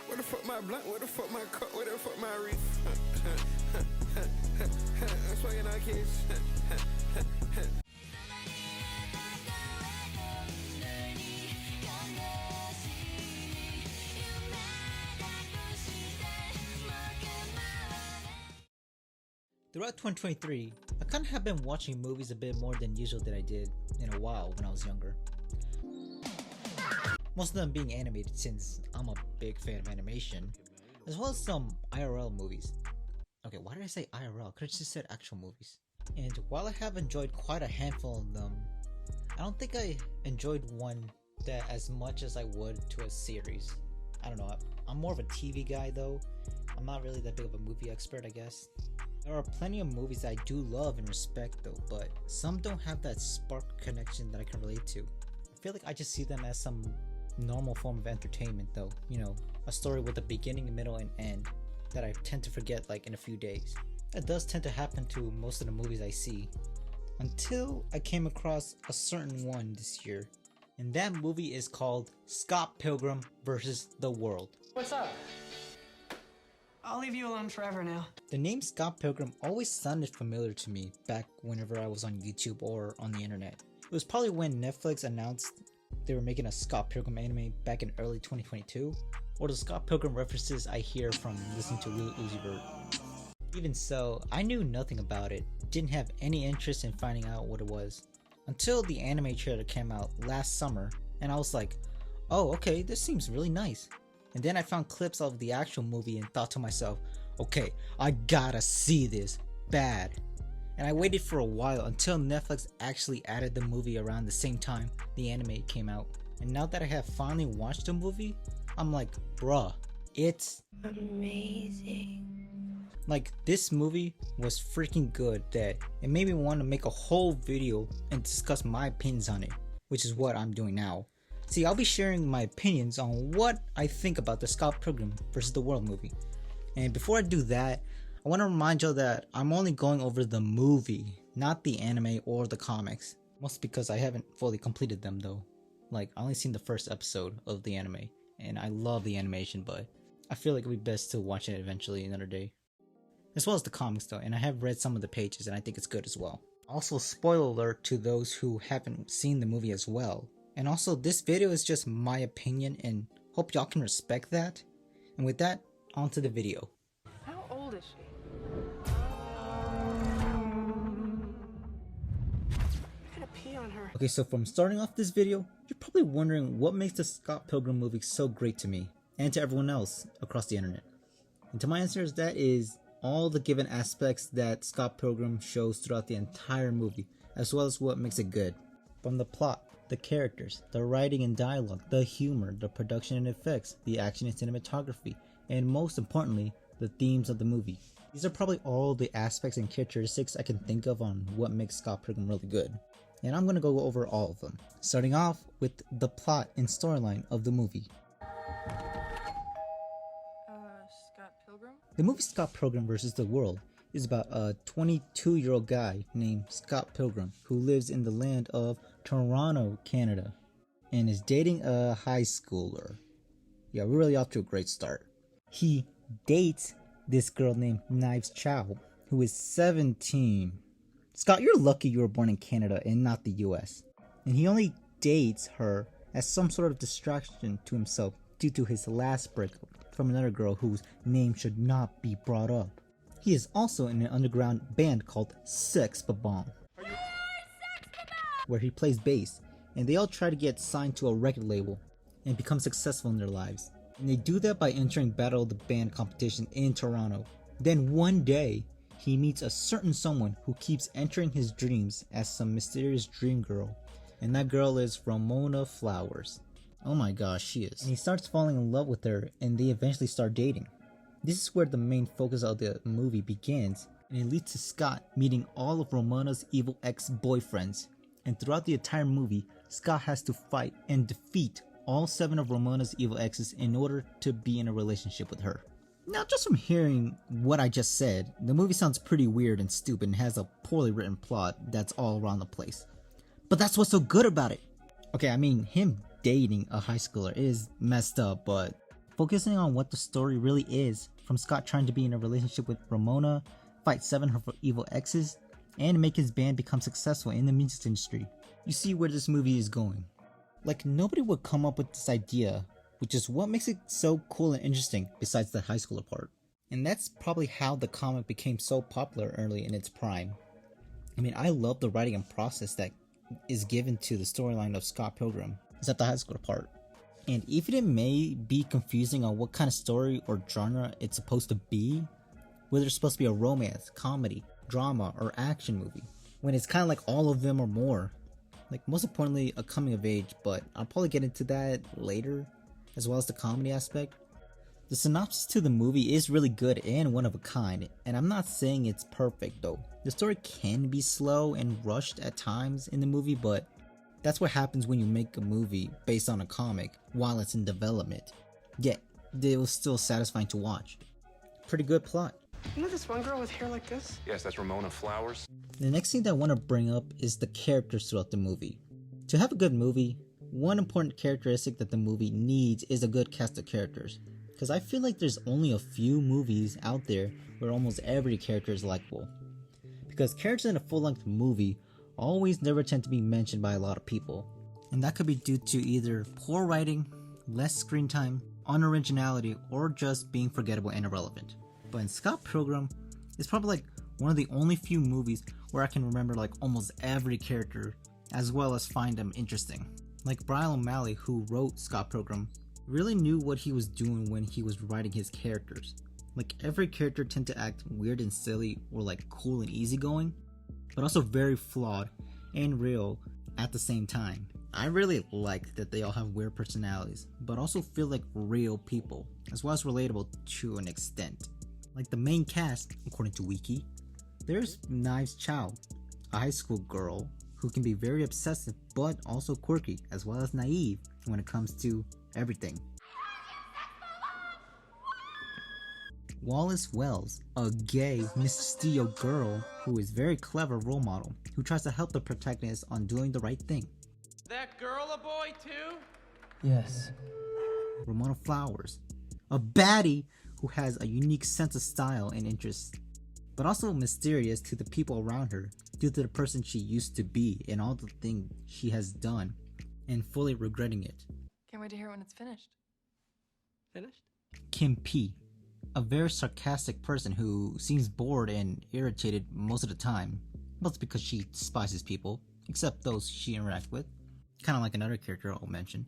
Where the fuck my blunt? Where the fuck my cup? Where the fuck my wreath? I'm swinging our kids. Throughout 2023, I kind of have been watching movies a bit more than usual that I did in a while when I was younger. Most of them being animated since I'm a big fan of animation, as well as some IRL movies. Okay, why did I say IRL? Could've just said actual movies. And while I have enjoyed quite a handful of them, I don't think I enjoyed one that as much as I would to a series. I don't know, I'm more of a TV guy though. I'm not really that big of a movie expert, I guess. There are plenty of movies I do love and respect though, but some don't have that spark connection that I can relate to. I feel like I just see them as some normal form of entertainment though, you know, a story with a beginning, middle, and end that I tend to forget like in a few days. That does tend to happen to most of the movies I see. Until I came across a certain one this year, and that movie is called Scott Pilgrim vs. the World. What's up? I'll leave you alone forever now. The name Scott Pilgrim always sounded familiar to me back whenever I was on YouTube or on the internet. It was probably when Netflix announced they were making a Scott Pilgrim anime back in early 2022, or the Scott Pilgrim references I hear from listening to Lil Uzi Vert. Even so, I knew nothing about it, didn't have any interest in finding out what it was, until the anime trailer came out last summer, and I was like, oh okay, this seems really nice. And then I found clips of the actual movie and thought to myself, okay, I gotta see this, bad. And I waited for a while until Netflix actually added the movie around the same time the anime came out. And now that I have finally watched the movie, I'm like, bruh, it's amazing. Like, this movie was freaking good that it made me want to make a whole video and discuss my opinions on it, which is what I'm doing now. See, I'll be sharing my opinions on what I think about the Scott Pilgrim vs. the World movie. And before I do that, I want to remind y'all that I'm only going over the movie, not the anime or the comics. Mostly because I haven't fully completed them though. Like, I only seen the first episode of the anime, and I love the animation, but I feel like it would be best to watch it eventually another day. As well as the comics though, and I have read some of the pages and I think it's good as well. Also, spoiler alert to those who haven't seen the movie as well. And also, this video is just my opinion and hope y'all can respect that. And with that, on to the video. How old is she? I gotta pee on her. Okay, so from starting off this video, you're probably wondering what makes the Scott Pilgrim movie so great to me, and to everyone else across the internet. And to my answers, that is all the given aspects that Scott Pilgrim shows throughout the entire movie, as well as what makes it good. From the plot, the characters, the writing and dialogue, the humor, the production and effects, the action and cinematography, and most importantly, the themes of the movie. These are probably all the aspects and characteristics I can think of on what makes Scott Pilgrim really good. And I'm going to go over all of them, starting off with the plot and storyline of the movie. Scott Pilgrim? The movie Scott Pilgrim vs. the World is about a 22-year-old guy named Scott Pilgrim who lives in the land of Toronto, Canada, and is dating a high schooler. Yeah, we're really off to a great start. He dates this girl named Knives Chow, who is 17. Scott, you're lucky you were born in Canada and not the US. And he only dates her as some sort of distraction to himself due to his last breakup from another girl whose name should not be brought up. He is also in an underground band called Sex Bomb, where he plays bass, and they all try to get signed to a record label and become successful in their lives. And they do that by entering Battle of the Band competition in Toronto. Then one day, he meets a certain someone who keeps entering his dreams as some mysterious dream girl, and that girl is Ramona Flowers. Oh my gosh, she is. And he starts falling in love with her, and they eventually start dating. This is where the main focus of the movie begins, and it leads to Scott meeting all of Ramona's evil ex-boyfriends. And throughout the entire movie, Scott has to fight and defeat all 7 of Ramona's evil exes in order to be in a relationship with her. Now, just from hearing what I just said, the movie sounds pretty weird and stupid and has a poorly written plot that's all around the place. But that's what's so good about it. Okay, I mean, him dating a high schooler is messed up, but focusing on what the story really is, from Scott trying to be in a relationship with Ramona, fight 7 of her evil exes, and make his band become successful in the music industry. You see where this movie is going. Like, nobody would come up with this idea, which is what makes it so cool and interesting besides the high schooler part. And that's probably how the comic became so popular early in its prime. I mean, I love the writing and process that is given to the storyline of Scott Pilgrim, except the high schooler part. And even it may be confusing on what kind of story or genre it's supposed to be, whether it's supposed to be a romance, comedy, drama, or action movie, when it's kind of like all of them or more. Like, most importantly, a coming of age, but I'll probably get into that later, as well as the comedy aspect. The synopsis to the movie is really good and one of a kind, and I'm not saying it's perfect though. The story can be slow and rushed at times in the movie, but that's what happens when you make a movie based on a comic while it's in development. Yet, it was still satisfying to watch. Pretty good plot. You know this one girl with hair like this? Yes, that's Ramona Flowers. The next thing that I want to bring up is the characters throughout the movie. To have a good movie, one important characteristic that the movie needs is a good cast of characters. Because I feel like there's only a few movies out there where almost every character is likable. Because characters in a full-length movie always never tend to be mentioned by a lot of people. And that could be due to either poor writing, less screen time, unoriginality, or just being forgettable and irrelevant. But in Scott Pilgrim, it's probably like one of the only few movies where I can remember like almost every character, as well as find them interesting. Like Brian O'Malley, who wrote Scott Pilgrim, really knew what he was doing when he was writing his characters. Like, every character tend to act weird and silly, or like cool and easygoing, but also very flawed and real at the same time. I really like that they all have weird personalities, but also feel like real people, as well as relatable to an extent. Like the main cast, according to Wiki, there's Knives Chow, a high school girl who can be very obsessive but also quirky, as well as naive when it comes to everything. Wallace Wells, a gay Mysterio girl who is very clever role model, who tries to help the protagonist on doing the right thing. That girl a boy too? Yes. Ramona Flowers, a baddie who has a unique sense of style and interests, but also mysterious to the people around her due to the person she used to be and all the things she has done, and fully regretting it. Can't wait to hear it when it's finished. Finished? Kim P, a very sarcastic person who seems bored and irritated most of the time, mostly because she despises people, except those she interacts with, kind of like another character I'll mention.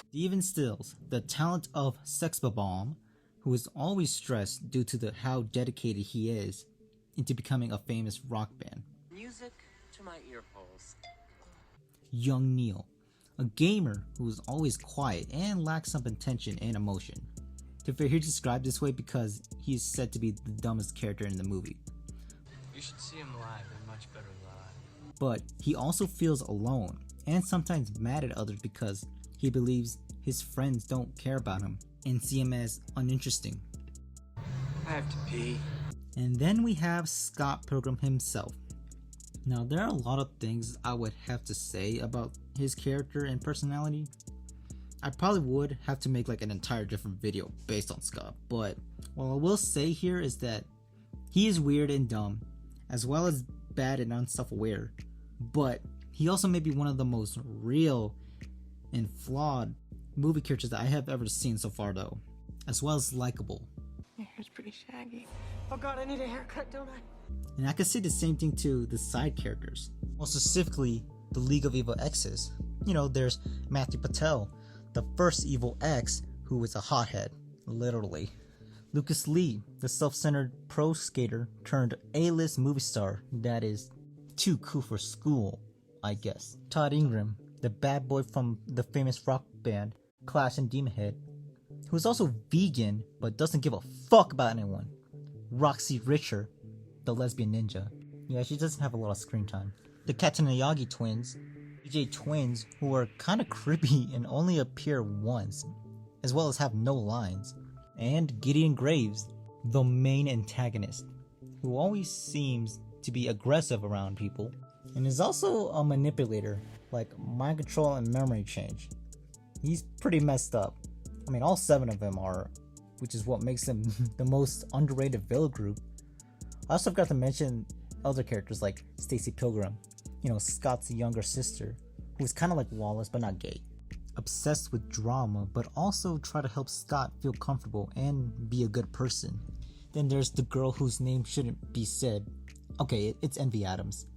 Steven Stills, the talent of Sex Bomb, who is always stressed due to how dedicated he is into becoming a famous rock band. Music to my ear holes. Young Neil, a gamer who is always quiet and lacks some attention and emotion. To be fair, he's described this way because he is said to be the dumbest character in the movie. You should see him live. They're much better live. But he also feels alone and sometimes mad at others because he believes his friends don't care about him and see him as uninteresting. I have to pee. And then we have Scott Pilgrim himself. Now, there are a lot of things I would have to say about his character and personality. I probably would have to make like an entire different video based on Scott, but what I will say here is that he is weird and dumb, as well as bad and unself-aware, but he also may be one of the most real and flawed movie characters that I have ever seen so far though, as well as likable. Your hair's pretty shaggy. Oh god, I need a haircut, don't I? And I can say the same thing to the side characters, more specifically the League of Evil Exes. You know, there's Matthew Patel, the first evil ex who is a hothead, literally. Lucas Lee, the self-centered pro skater turned A-list movie star that is too cool for school, I guess. Todd Ingram, the bad boy from the famous rock band Clash and Demon Head, who is also vegan but doesn't give a fuck about anyone. Roxy Richer, the lesbian ninja. Yeah, she doesn't have a lot of screen time. The Katanayagi twins, BJ twins, who are kinda creepy and only appear once, as well as have no lines. And Gideon Graves, the main antagonist, who always seems to be aggressive around people, and is also a manipulator, like mind control and memory change. He's pretty messed up. I mean, all 7 of them are, which is what makes them the most underrated villain group. I also forgot to mention other characters like Stacy Pilgrim, Scott's younger sister, who's kind of like Wallace but not gay. Obsessed with drama, but also try to help Scott feel comfortable and be a good person. Then there's the girl whose name shouldn't be said. Okay, it's Envy Adams,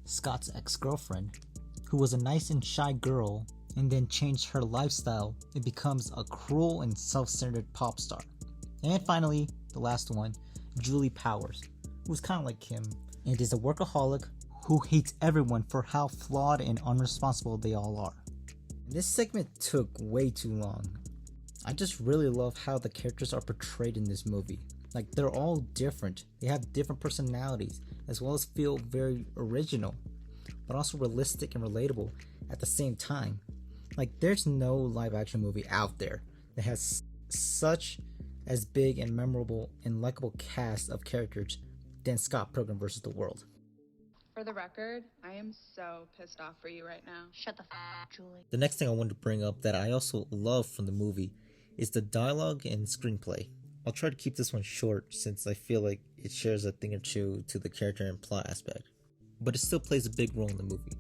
Scott's ex-girlfriend, who was a nice and shy girl and then changed her lifestyle and becomes a cruel and self-centered pop star. And finally, the last one, Julie Powers, who's kind of like Kim and is a workaholic who hates everyone for how flawed and unresponsible they all are. This segment took way too long. I just really love how the characters are portrayed in this movie. Like, they're all different. They have different personalities, as well as feel very original, but also realistic and relatable at the same time. Like, there's no live action movie out there that has such as big and memorable and likable cast of characters than Scott Pilgrim vs. the World. For the record, I am so pissed off for you right now. Shut the f up, Julie. The next thing I wanted to bring up that I also love from the movie is the dialogue and screenplay. I'll try to keep this one short since I feel like it shares a thing or two to the character and plot aspect, but it still plays a big role in the movie.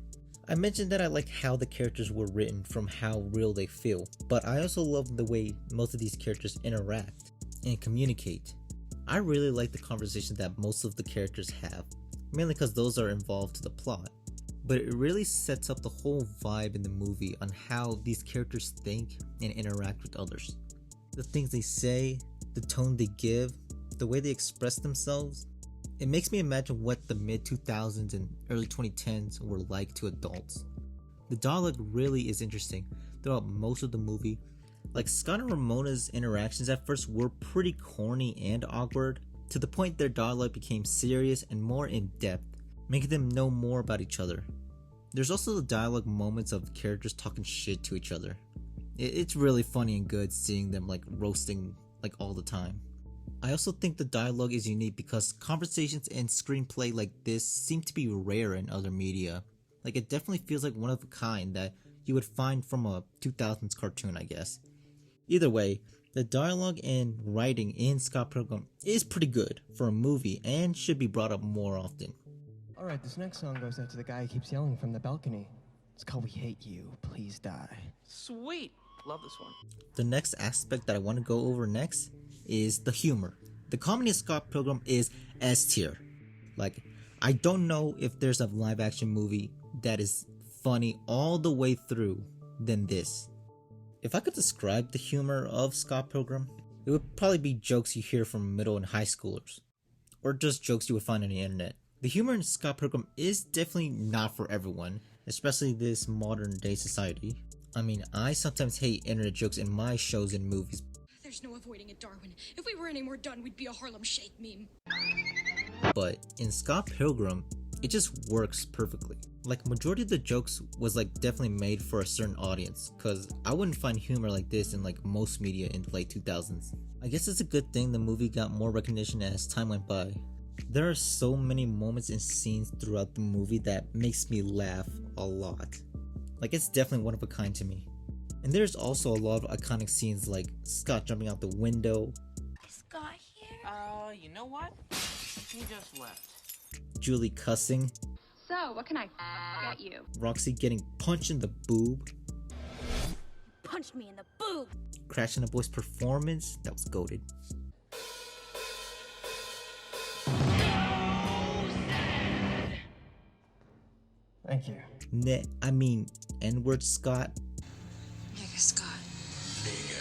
I mentioned that I like how the characters were written from how real they feel, but I also love the way most of these characters interact and communicate. I really like the conversation that most of the characters have, mainly because those are involved to the plot, but it really sets up the whole vibe in the movie on how these characters think and interact with others. The things they say, the tone they give, the way they express themselves. It makes me imagine what the mid-2000s and early 2010s were like to adults. The dialogue really is interesting throughout most of the movie. Like, Scott and Ramona's interactions at first were pretty corny and awkward, to the point their dialogue became serious and more in-depth, making them know more about each other. There's also the dialogue moments of characters talking shit to each other. It's really funny and good seeing them like roasting like all the time. I also think the dialogue is unique because conversations and screenplay like this seem to be rare in other media. Like, it definitely feels like one of a kind that you would find from a 2000s cartoon, I guess. Either way, the dialogue and writing in Scott Pilgrim is pretty good for a movie and should be brought up more often. Alright, this next song goes out to the guy who keeps yelling from the balcony. It's called We Hate You, Please Die. Sweet. Love this one. The next aspect that I want to go over next is the humor. The comedy of Scott Pilgrim is S tier. Like, I don't know if there's a live action movie that is funny all the way through than this. If I could describe the humor of Scott Pilgrim, it would probably be jokes you hear from middle and high schoolers, or just jokes you would find on the internet. The humor in Scott Pilgrim is definitely not for everyone, especially this modern day society. I mean, I sometimes hate internet jokes in my shows and movies. There's no avoiding it, Darwin. If we were any more done, we'd be a Harlem Shake meme. But in Scott Pilgrim, it just works perfectly. Like, majority of the jokes was like definitely made for a certain audience, cause I wouldn't find humor like this in like most media in the late 2000s. I guess it's a good thing the movie got more recognition as time went by. There are so many moments and scenes throughout the movie that makes me laugh a lot. Like, it's definitely one of a kind to me. And there's also a lot of iconic scenes like Scott jumping out the window. Is Scott here? You know what? He just left. Julie cussing. So, what can I get you? Roxy getting punched in the boob. Punched me in the boob. Crashing a boy's performance. That was goated. Thank you. N-word Scott. Nigga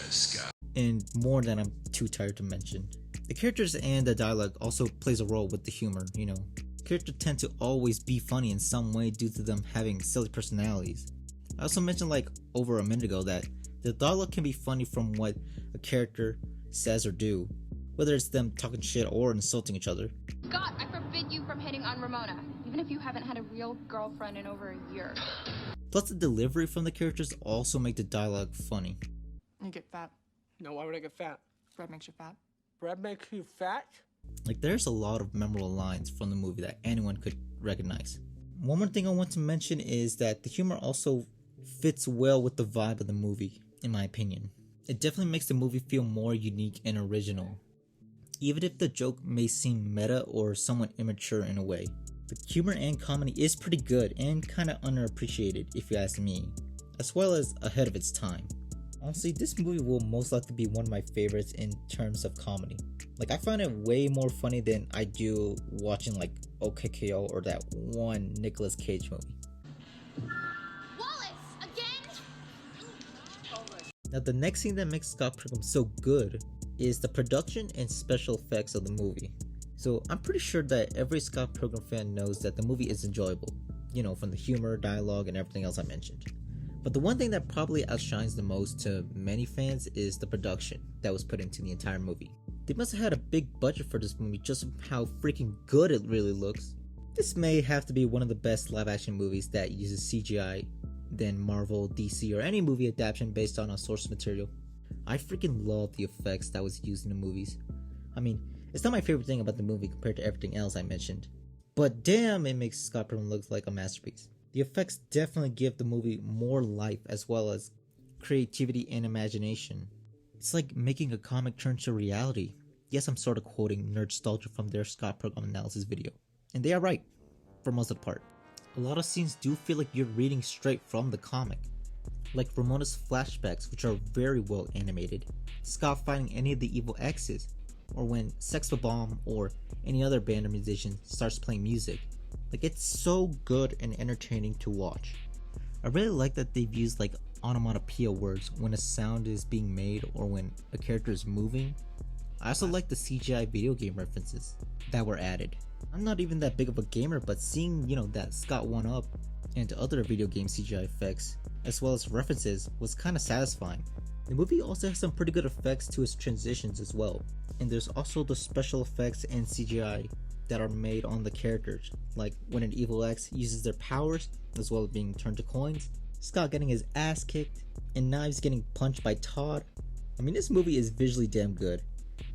Scott. And more than I'm too tired to mention. The characters and the dialogue also plays a role with the humor, Characters tend to always be funny in some way due to them having silly personalities. I also mentioned like over a minute ago that the dialogue can be funny from what a character says or do, whether it's them talking shit or insulting each other. Scott, I forbid you from hitting on Ramona, even if you haven't had a real girlfriend in over a year. Plus the delivery from the characters also make the dialogue funny. You get fat. No, why would I get fat? Bread makes you fat. Bread makes you fat? Like, there's a lot of memorable lines from the movie that anyone could recognize. One more thing I want to mention is that the humor also fits well with the vibe of the movie, in my opinion. It definitely makes the movie feel more unique and original. Even if the joke may seem meta or somewhat immature in a way, the humor and comedy is pretty good and kinda underappreciated if you ask me, as well as ahead of its time. Honestly, this movie will most likely be one of my favorites in terms of comedy. Like, I find it way more funny than I do watching like OKKO or that one Nicolas Cage movie. Wallace, again? Now, the next thing that makes Scott Pilgrim so good is the production and special effects of the movie. So I'm pretty sure that every Scott Pilgrim fan knows that the movie is enjoyable, you know, from the humor, dialogue, and everything else I mentioned. But the one thing that probably outshines the most to many fans is the production that was put into the entire movie. They must have had a big budget for this movie just from how freaking good it really looks. This may have to be one of the best live action movies that uses CGI than Marvel, DC, or any movie adaptation based on a source material. I freaking love the effects that was used in the movies. I mean, it's not my favorite thing about the movie compared to everything else I mentioned, but damn, it makes Scott Pilgrim look like a masterpiece. The effects definitely give the movie more life as well as creativity and imagination. It's like making a comic turn to reality. Yes, I'm sort of quoting Nerdstalgia from their Scott Pilgrim analysis video, and they are right, for most of the part. A lot of scenes do feel like you're reading straight from the comic, like Ramona's flashbacks, which are very well animated, Scott fighting any of the evil exes, or when Sex Bomb or any other band or musician starts playing music. Like, it's so good and entertaining to watch. I really like that they've used like onomatopoeia words when a sound is being made or when a character is moving. I also like the CGI video game references that were added. I'm not even that big of a gamer, but seeing, that Scott 1-up and other video game CGI effects, as well as references, was kinda satisfying. The movie also has some pretty good effects to its transitions as well, and there's also the special effects and CGI that are made on the characters, like when an evil X uses their powers, as well as being turned to coins, Scott getting his ass kicked, and Knives getting punched by Todd. I mean, this movie is visually damn good.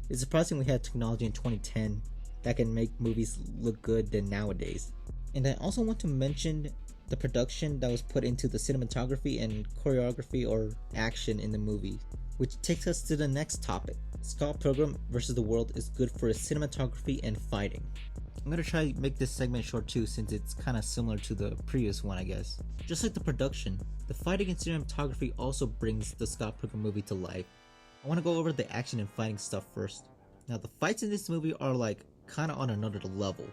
It's surprising we had technology in 2010 that can make movies look good than nowadays. And I also want to mention the production that was put into the cinematography and choreography or action in the movie, which takes us to the next topic. Scott Pilgrim vs. the World is good for its cinematography and fighting. I'm gonna try to make this segment short too, since it's kinda similar to the previous one, I guess. Just like the production, the fighting and cinematography also brings the Scott Pilgrim movie to life. I want to go over the action and fighting stuff first. Now, the fights in this movie are like kinda on another level.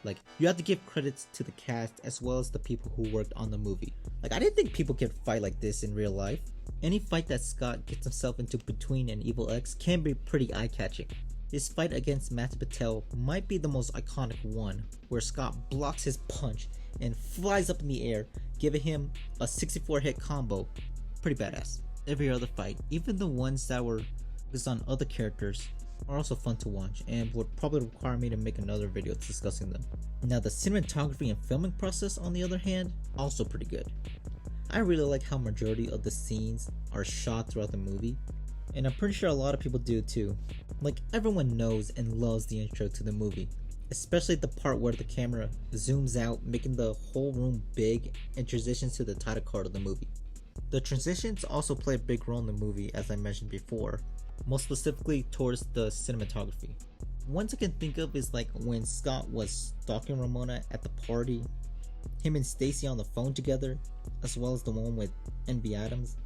Like, you have to give credits to the cast as well as the people who worked on the movie. Like, I didn't think people could fight like this in real life. Any fight that Scott gets himself into between an evil X can be pretty eye-catching. His fight against Matt Patel might be the most iconic one, where Scott blocks his punch and flies up in the air, giving him a 64 hit combo. Pretty badass. Every other fight, even the ones that were focused on other characters, are also fun to watch and would probably require me to make another video discussing them. Now, the cinematography and filming process, on the other hand, also pretty good. I really like how majority of the scenes are shot throughout the movie, and I'm pretty sure a lot of people do too. Like, everyone knows and loves the intro to the movie, especially the part where the camera zooms out, making the whole room big and transitions to the title card of the movie. The transitions also play a big role in the movie, as I mentioned before, most specifically towards the cinematography. One I can think of is like when Scott was stalking Ramona at the party, him and Stacy on the phone together, as well as the one with Envy Adams,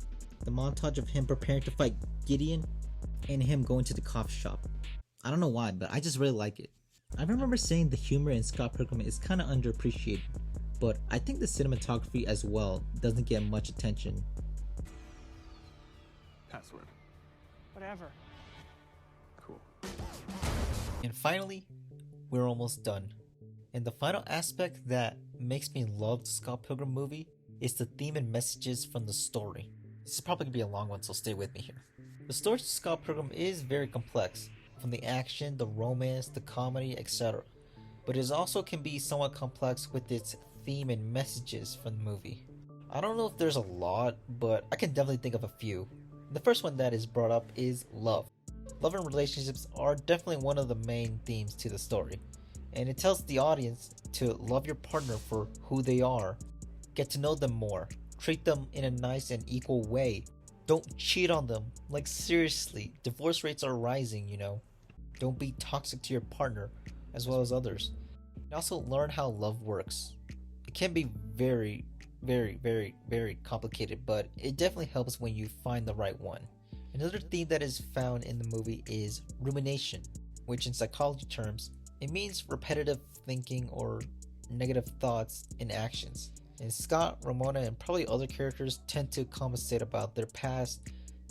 the montage of him preparing to fight Gideon, and him going to the coffee shop. I don't know why, but I just really like it. I remember saying the humor in Scott Pilgrim is kinda underappreciated, but I think the cinematography as well doesn't get much attention. Password. Whatever. Cool. And finally, we're almost done. And the final aspect that makes me love the Scott Pilgrim movie is the theme and messages from the story. This is probably going to be a long one, so stay with me here. The story to Scott Pilgrim is very complex, from the action, the romance, the comedy, etc. But it also can be somewhat complex with its theme and messages from the movie. I don't know if there's a lot, but I can definitely think of a few. The first one that is brought up is love. Love and relationships are definitely one of the main themes to the story, and it tells the audience to love your partner for who they are, get to know them more, treat them in a nice and equal way, Don't cheat on them. Like seriously, divorce rates are rising, you know. Don't be toxic to your partner as well as others. And also learn how love works. It can be very, very, very, very complicated, but it definitely helps when you find the right one. Another theme that is found in the movie is rumination, which in psychology terms, it means repetitive thinking or negative thoughts and actions. And Scott, Ramona, and probably other characters tend to compensate about their past,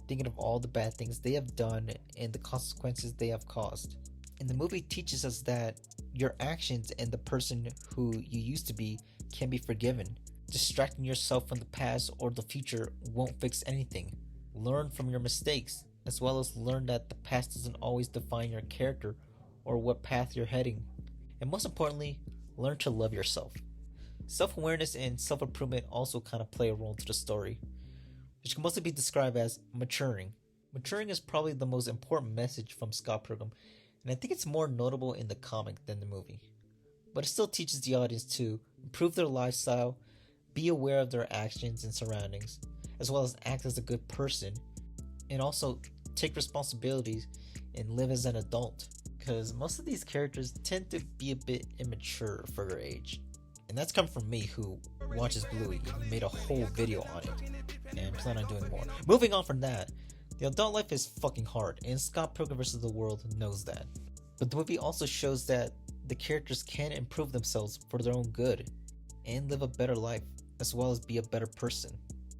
thinking of all the bad things they have done and the consequences they have caused. And the movie teaches us that your actions and the person who you used to be can be forgiven. Distracting yourself from the past or the future won't fix anything. Learn from your mistakes, as well as learn that the past doesn't always define your character or what path you're heading. And most importantly, learn to love yourself. Self-awareness and self-improvement also kind of play a role to the story, which can mostly be described as maturing. Maturing is probably the most important message from Scott Pilgrim, and I think it's more notable in the comic than the movie. But it still teaches the audience to improve their lifestyle, be aware of their actions and surroundings, as well as act as a good person, and also take responsibilities and live as an adult. Because most of these characters tend to be a bit immature for their age. And that's come from me, who watches Bluey and made a whole video on it, and plan on doing more. Moving on from that, the adult life is fucking hard, and Scott Pilgrim vs. the World knows that. But the movie also shows that the characters can improve themselves for their own good, and live a better life, as well as be a better person.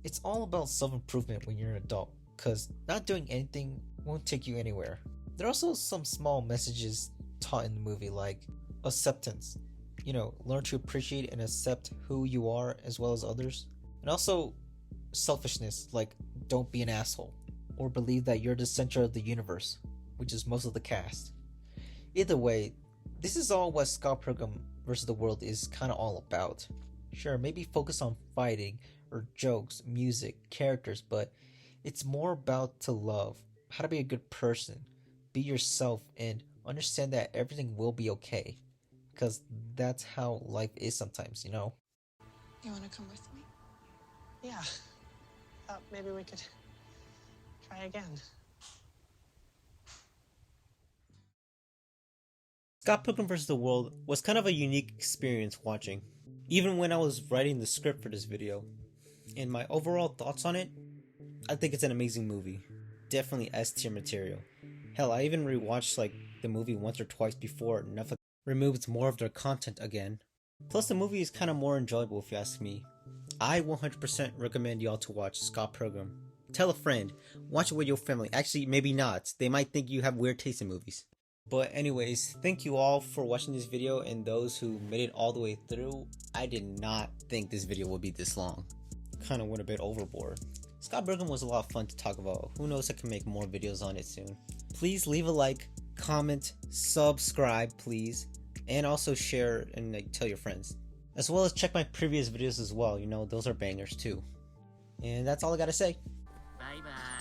It's all about self-improvement when you're an adult, cause not doing anything won't take you anywhere. There are also some small messages taught in the movie, like acceptance. You know, learn to appreciate and accept who you are as well as others. And also selfishness, like don't be an asshole, or believe that you're the center of the universe, which is most of the cast. Either way, this is all what Scott Pilgrim vs. the World is kind of all about. Sure, maybe focus on fighting or jokes, music, characters, but it's more about to love, how to be a good person, be yourself, and understand that everything will be okay. Because that's how life is sometimes, you know? You want to come with me? Yeah. Thought maybe we could try again. Scott Pilgrim vs. the World was kind of a unique experience watching, even when I was writing the script for this video. And my overall thoughts on it, I think it's an amazing movie. Definitely S-tier material. Hell, I even rewatched like the movie once or twice before Netflix removes more of their content again. Plus the movie is kind of more enjoyable if you ask me. I 100% recommend y'all to watch Scott Pilgrim. Tell a friend, watch it with your family. Actually, maybe not. They might think you have weird taste in movies. But anyways, thank you all for watching this video, and those who made it all the way through. I did not think this video would be this long. Kind of went a bit overboard. Scott Pilgrim was a lot of fun to talk about. Who knows, I can make more videos on it soon. Please leave a like, comment, subscribe please, and also share and like, tell your friends. As well as check my previous videos as well, you know, those are bangers too. And that's all I gotta say. Bye bye.